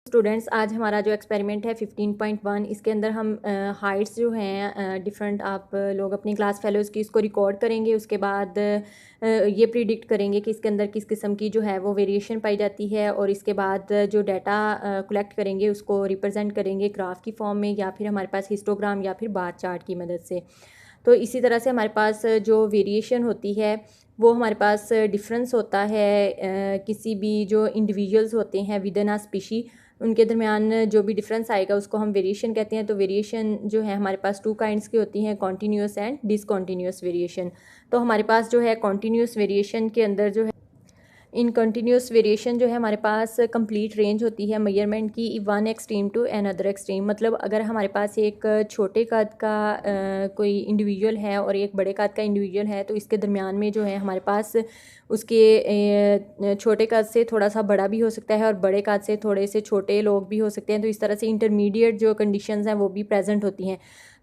Students, आज हमारा जो एक्सपेरिमेंट है 15.1, इसके अंदर हम हाइट्स जो हैं डिफरेंट आप लोग अपनी क्लास फेलोज़ की इसको रिकॉर्ड करेंगे। उसके बाद ये प्रिडिक्ट करेंगे कि इसके अंदर किस किस्म की जो है वो वेरिएशन पाई जाती है, और इसके बाद जो डाटा कलेक्ट करेंगे उसको रिप्रेजेंट करेंगे ग्राफ की फॉर्म में, या फिर हमारे पास हिस्टोग्राम या फिर बार चार्ट की मदद से। तो इसी तरह से हमारे पास जो वेरिएशन होती है वो हमारे पास डिफरेंस होता है किसी भी जो इंडिविजुअल्स होते हैं विद इन अ स्पीशी, उनके दरमियान जो भी डिफरेंस आएगा उसको हम वेरिएशन कहते हैं। तो वेरिएशन जो है हमारे पास टू काइंड्स की होती हैं, कॉन्टीन्यूस एंड डिसकॉन्टीन्यूस वेरिएशन। तो हमारे पास जो है कॉन्टीन्यूस वेरिएशन के अंदर जो है इन कंटिन्यूस वेरिएशन जो है हमारे पास कंप्लीट रेंज होती है मेजरमेंट की, one extreme to another extreme. मतलब अगर हमारे पास एक छोटे कद का कोई इंडिविजुअल है और एक बड़े कद का इंडिविजुअल है, तो इसके दरमियान में जो है हमारे पास उसके छोटे कद से थोड़ा सा बड़ा भी हो सकता है और बड़े कद से थोड़े से छोटे लोग भी हो सकते हैं। तो इस तरह से इंटरमीडिएट जो कंडीशंस हैं वो भी प्रेजेंट होती हैं।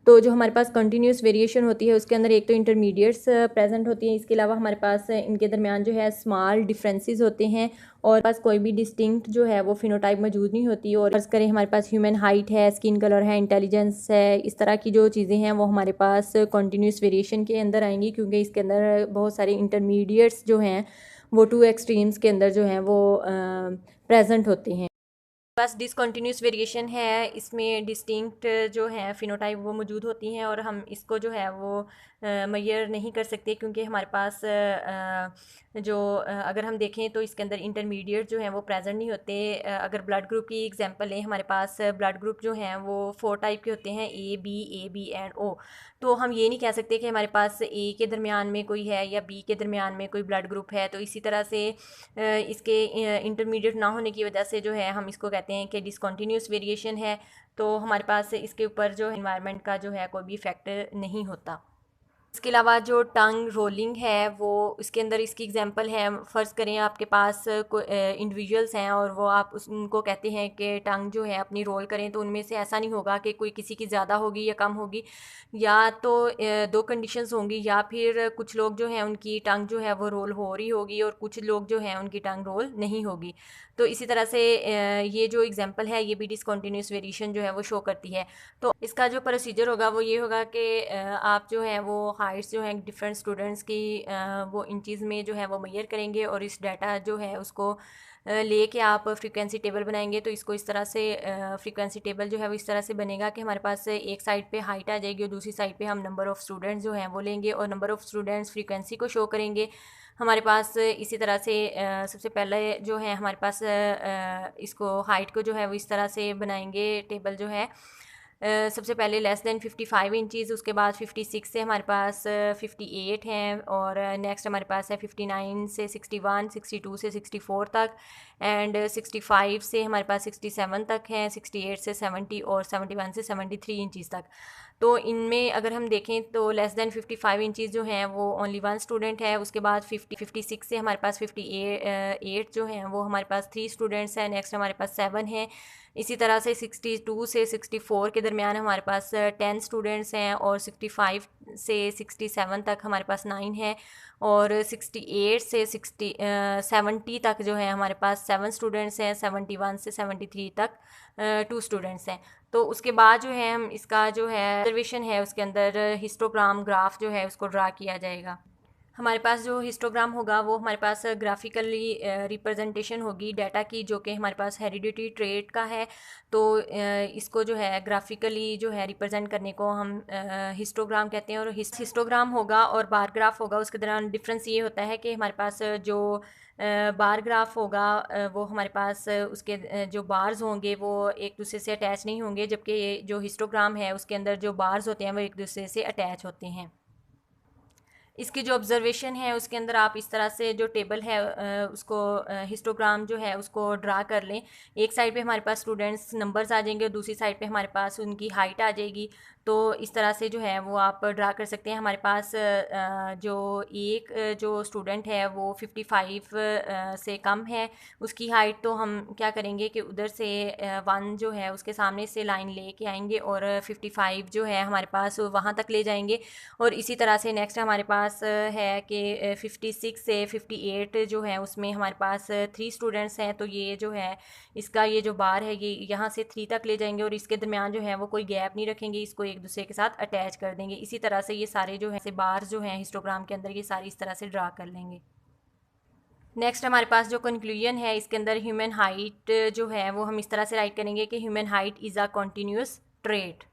तो जो हमारे पास कंटिन्यूस वेरिएशन होती है उसके अंदर एक तो इंटरमीडिएट्स प्रेजेंट होती हैं, इसके अलावा हमारे पास इनके दरमियान जो है स्मॉल डिफरेंसेस होते हैं, और पास कोई भी डिस्टिंक्ट जो है वो फिनोटाइप मौजूद नहीं होती। और फर्ज करें हमारे पास ह्यूमन हाइट है, स्किन कलर है, इंटेलिजेंस है, इस तरह की जो चीज़ें हैं वो हमारे पास कंटिन्यूस वेरिएशन के अंदर आएंगी, क्योंकि इसके अंदर बहुत सारे इंटरमीडिएट्स जो हैं वो टू एक्सट्रीम्स के अंदर जो हैं वो प्रेजेंट होते हैं। बस डिसकंटिन्यूस वेरिएशन है, इसमें डिस्टिंक्ट जो है फिनोटाइप वो मौजूद होती हैं, और हम इसको जो है वो मेजर नहीं कर सकते, क्योंकि हमारे पास अगर हम देखें तो इसके अंदर इंटरमीडिएट जो हैं वो प्रेजेंट नहीं होते। अगर ब्लड ग्रुप की एग्जांपल लें, हमारे पास ब्लड ग्रुप जो हैं वो 4 टाइप के होते हैं, ए बी एंड ओ। तो हम ये नहीं कह सकते कि हमारे पास ए के दरमियान में कोई है या बी के दरमियान में कोई ब्लड ग्रुप है। तो इसी तरह से इसके इंटरमीडिएट ना होने की वजह से जो है हम इसको कहते हैं कि डिसकंटिन्यूस वेरिएशन है। तो हमारे पास इसके ऊपर जो एनवायरनमेंट का जो है कोई भी इफेक्ट नहीं होता। इसके अलावा जो टंग रोलिंग है वो इसके अंदर इसकी एग्जांपल है। फ़र्ज़ करें आपके पास इंडिविजुअल्स हैं और वो आप उनको कहते हैं कि टंग जो है अपनी रोल करें, तो उनमें से ऐसा नहीं होगा कि कोई किसी की ज़्यादा होगी या कम होगी, या तो दो कंडीशंस होंगी, या फिर कुछ लोग जो हैं उनकी टंग जो है वो रोल हो रही होगी और कुछ लोग जो हैं उनकी टंग रोल नहीं होगी। तो इसी तरह से ये जो एग्जांपल है ये भी डिसकंटिन्यूस वेरिएशन जो है वो शो करती है। तो इसका जो प्रोसीजर होगा वो ये होगा कि आप जो है वो हाइट्स जो हैं डिफरेंट स्टूडेंट्स की वो इंचज़ में जो है वो मेजर करेंगे, और इस डाटा जो है उसको लेके आप फ्रीक्वेंसी टेबल बनाएंगे। तो इसको इस तरह से फ्रीक्वेंसी टेबल जो है वो इस तरह से बनेगा कि हमारे पास एक साइड पे हाइट आ जाएगी और दूसरी साइड पे हम नंबर ऑफ़ स्टूडेंट्स जो हैं वो लेंगे, और नंबर ऑफ़ स्टूडेंट्स फ्रीक्वेंसी को शो करेंगे हमारे पास। इसी तरह से सबसे पहले जो है हमारे पास इसको हाइट को जो है वो इस तरह से बनाएंगे टेबल जो है। सबसे पहले लेस देन 55 इंचज़, उसके बाद 56 से हमारे पास 58 हैं, और नेक्स्ट हमारे पास है 59 से 61, 62 से 64 तक, एंड 65 से हमारे पास 67 तक हैं, 68 से 70 और 71 से 73 इंचज़ तक। तो इनमें अगर हम देखें तो लेस देन 55 इंचज़ जो हैं वो ओनली वन स्टूडेंट है। उसके बाद 56 से हमारे पास 58 जो हैं वो हमारे पास 3 स्टूडेंट्स हैं। नेक्स्ट हमारे पास 7 हैं। इसी तरह से 62 से 64 के दरमियान हमारे पास 10 स्टूडेंट्स हैं, और 65 से 67 तक हमारे पास 9 हैं, और 68 से 70 तक जो है हमारे पास 7 स्टूडेंट्स हैं, 71 से 73 तक 2 स्टूडेंट्स हैं। तो उसके बाद जो है हम इसका जो है ऑब्जर्वेशन है उसके अंदर हिस्टोग्राम ग्राफ जो है उसको ड्रा किया जाएगा। हमारे पास जो हिस्टोग्राम होगा वो हमारे पास ग्राफिकली रिप्रेजेंटेशन होगी डाटा की, जो कि हमारे पास हेरिडिटी ट्रेट का है। तो इसको जो है ग्राफिकली जो है रिप्रेजेंट करने को हम हिस्टोग्राम कहते हैं। और हिस्टोग्राम होगा और बार ग्राफ होगा, उसके दौरान डिफरेंस ये होता है कि हमारे पास जो बार ग्राफ होगा वो हमारे पास उसके जो बार्स होंगे वो एक दूसरे से अटैच नहीं होंगे, जबकि जो हिस्टोग्राम है उसके अंदर जो बार्स होते हैं वो एक दूसरे से अटैच होते हैं। इसकी जो ऑब्जर्वेशन है उसके अंदर आप इस तरह से जो टेबल है उसको हिस्टोग्राम जो है उसको ड्रा कर लें। एक साइड पे हमारे पास स्टूडेंट्स नंबर्स आ जाएंगे और दूसरी साइड पे हमारे पास उनकी हाइट आ जाएगी। तो इस तरह से जो है वो आप ड्रा कर सकते हैं। हमारे पास जो एक जो स्टूडेंट है वो 55 से कम है उसकी हाइट, तो हम क्या करेंगे कि उधर से 1 जो है उसके सामने से लाइन ले के आएंगे और 55 जो है हमारे पास वहाँ तक ले जाएंगे। और इसी तरह से नेक्स्ट हमारे पास पास है कि 56 से 58 जो है उसमें हमारे पास 3 स्टूडेंट्स हैं, तो ये जो है इसका ये जो बार है ये यहाँ से 3 तक ले जाएंगे और इसके दरमियान जो है वो कोई गैप नहीं रखेंगे, इसको एक दूसरे के साथ अटैच कर देंगे। इसी तरह से ये सारे जो है बार जो हैं हिस्टोग्राम के अंदर ये सारी इस तरह से ड्रा कर लेंगे। नेक्स्ट हमारे पास जो कंक्लूजन है इसके अंदर ह्यूमन हाइट जो है वो हम इस तरह से राइट करेंगे कि human height is a continuous trait.